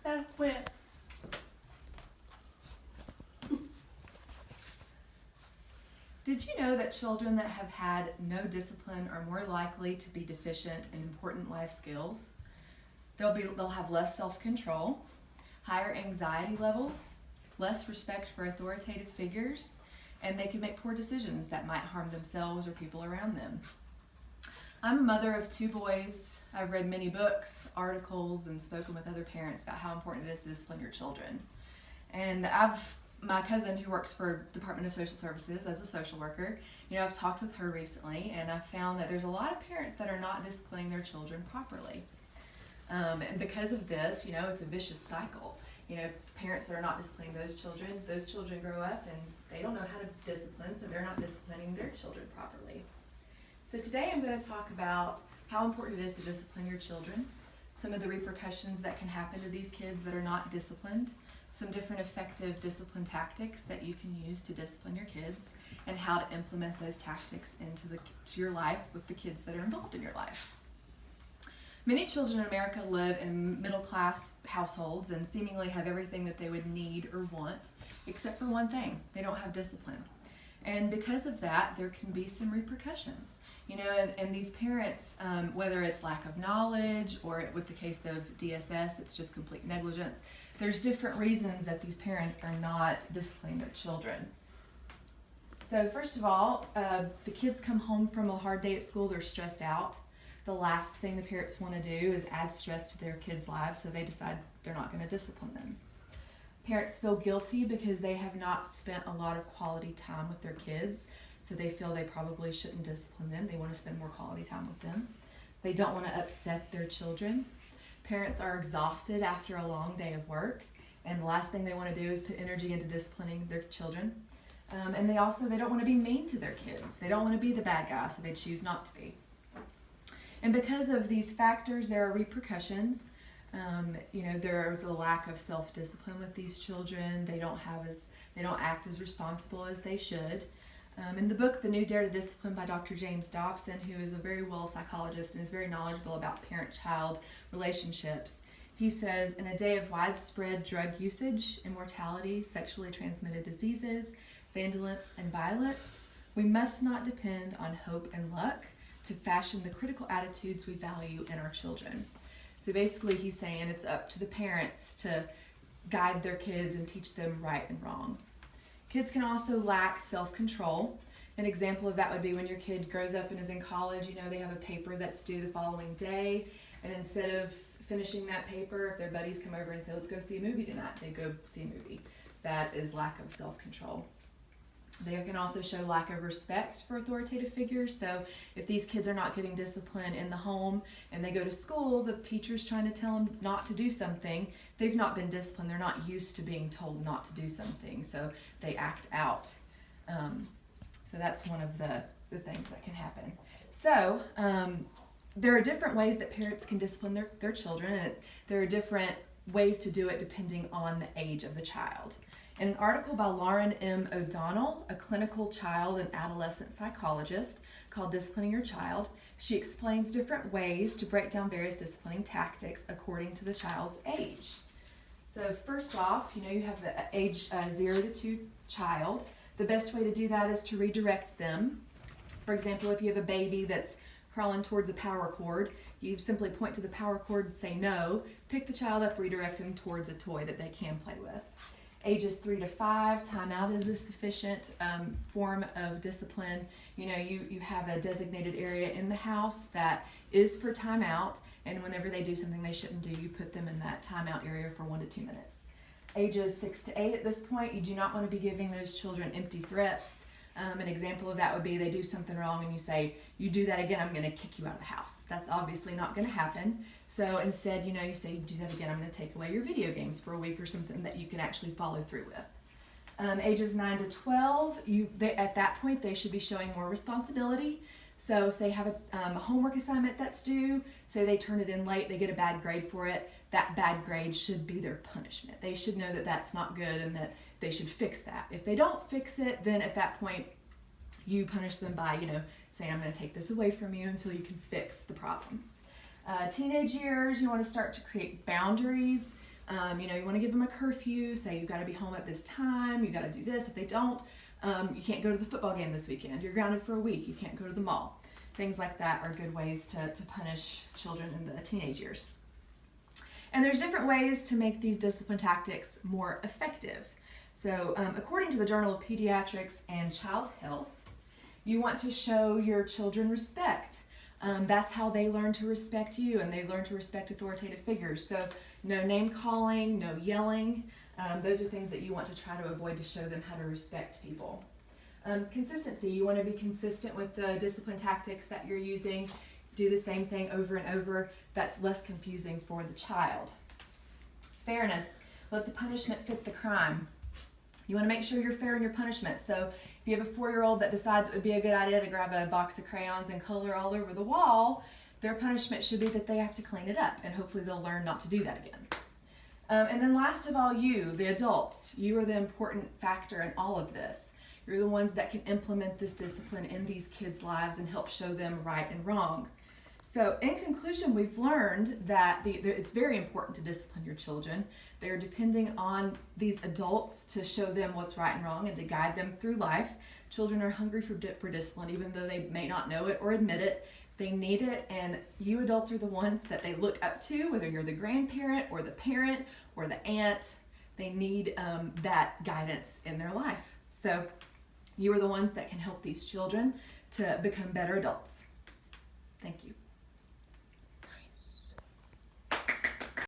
That went. Did you know that children that have had no discipline are more likely to be deficient in important life skills? They'll have less self-control, higher anxiety levels, less respect for authoritative figures, and they can make poor decisions that might harm themselves or people around them. I'm a mother of 2 boys. I've read many books, articles, and spoken with other parents about how important it is to discipline your children. And my cousin who works for Department of Social Services as a social worker, I've talked with her recently, and I've found that there's a lot of parents that are not disciplining their children properly. And because of this, it's a vicious cycle. Parents that are not disciplining those children grow up and they don't know how to discipline, so they're not disciplining their children properly. So today I'm going to talk about how important it is to discipline your children, some of the repercussions that can happen to these kids that are not disciplined, some different effective discipline tactics that you can use to discipline your kids, and how to implement those tactics into your life with the kids that are involved in your life. Many children in America live in middle-class households and seemingly have everything that they would need or want, except for one thing: they don't have discipline. And because of that, there can be some repercussions. And these parents, whether it's lack of knowledge or with the case of DSS, it's just complete negligence, there's different reasons that these parents are not disciplining their children. So first of all, the kids come home from a hard day at school, they're stressed out. The last thing the parents want to do is add stress to their kids' lives, so they decide they're not going to discipline them. Parents feel guilty because they have not spent a lot of quality time with their kids, so they feel they probably shouldn't discipline them. They want to spend more quality time with them. They don't want to upset their children. Parents are exhausted after a long day of work, and the last thing they want to do is put energy into disciplining their children. And they don't want to be mean to their kids. They don't want to be the bad guy, so they choose not to be. And because of these factors, there are repercussions. There's a lack of self-discipline with these children. They don't act as responsible as they should. In the book, The New Dare to Discipline by Dr. James Dobson, who is a very well psychologist and is very knowledgeable about parent-child relationships, he says, in a day of widespread drug usage, immortality, sexually transmitted diseases, vandalism, and violence, we must not depend on hope and luck to fashion the critical attitudes we value in our children. So basically he's saying it's up to the parents to guide their kids and teach them right and wrong. Kids can also lack self-control. An example of that would be when your kid grows up and is in college, they have a paper that's due the following day, and instead of finishing that paper, if their buddies come over and say, let's go see a movie tonight, they go see a movie. That is lack of self-control. They can also show lack of respect for authoritative figures. So if these kids are not getting discipline in the home and they go to school, the teacher's trying to tell them not to do something, they've not been disciplined. They're not used to being told not to do something, so they act out. So that's one of the things that can happen. So there are different ways that parents can discipline their children, and there are different ways to do it depending on the age of the child. In an article by Lauren M. O'Donnell, a clinical child and adolescent psychologist, called Disciplining Your Child, she explains different ways to break down various disciplining tactics according to the child's age. So first off, you have the age 0 to 2 child. The best way to do that is to redirect them. For example, if you have a baby that's crawling towards a power cord, you simply point to the power cord and say no, pick the child up, redirect them towards a toy that they can play with. Ages 3 to 5, timeout is a sufficient form of discipline. You have a designated area in the house that is for timeout, and whenever they do something they shouldn't do, you put them in that timeout area for 1 to 2 minutes. Ages 6 to 8, at this point, you do not want to be giving those children empty threats. An example of that would be they do something wrong and you say, you do that again, I'm going to kick you out of the house. That's obviously not going to happen. So instead, you say, do that again, I'm going to take away your video games for a week, or something that you can actually follow through with. Ages 9 to 12, at that point, they should be showing more responsibility. So if they have a homework assignment that's due, say they turn it in late, they get a bad grade for it, that bad grade should be their punishment. They should know that that's not good and that they should fix that. If they don't fix it, then at that point, you punish them by, saying, I'm going to take this away from you until you can fix the problem. Teenage years, you want to start to create boundaries You want to give them a curfew, say you got to be home at this time, you got to do this. If they don't, you can't go to the football game this weekend. You're grounded for a week. You can't go to the mall. Things like that are good ways to punish children in the teenage years. And there's different ways to make these discipline tactics more effective. So according to the Journal of Pediatrics and Child Health, you want to show your children respect. That's how they learn to respect you, and they learn to respect authoritative figures. So no name calling, no yelling. Those are things that you want to try to avoid to show them how to respect people. Consistency, you want to be consistent with the discipline tactics that you're using. Do the same thing over and over. That's less confusing for the child. Fairness, let the punishment fit the crime. You want to make sure you're fair in your punishment. So if you have a 4-year-old that decides it would be a good idea to grab a box of crayons and color all over the wall, their punishment should be that they have to clean it up, and hopefully they'll learn not to do that again. And then last of all, you, the adults, you are the important factor in all of this. You're the ones that can implement this discipline in these kids' lives and help show them right and wrong. So in conclusion, we've learned that it's very important to discipline your children. They're depending on these adults to show them what's right and wrong and to guide them through life. Children are hungry for discipline, even though they may not know it or admit it. They need it, and you adults are the ones that they look up to, whether you're the grandparent or the parent or the aunt. They need that guidance in their life. So you are the ones that can help these children to become better adults. Thank you.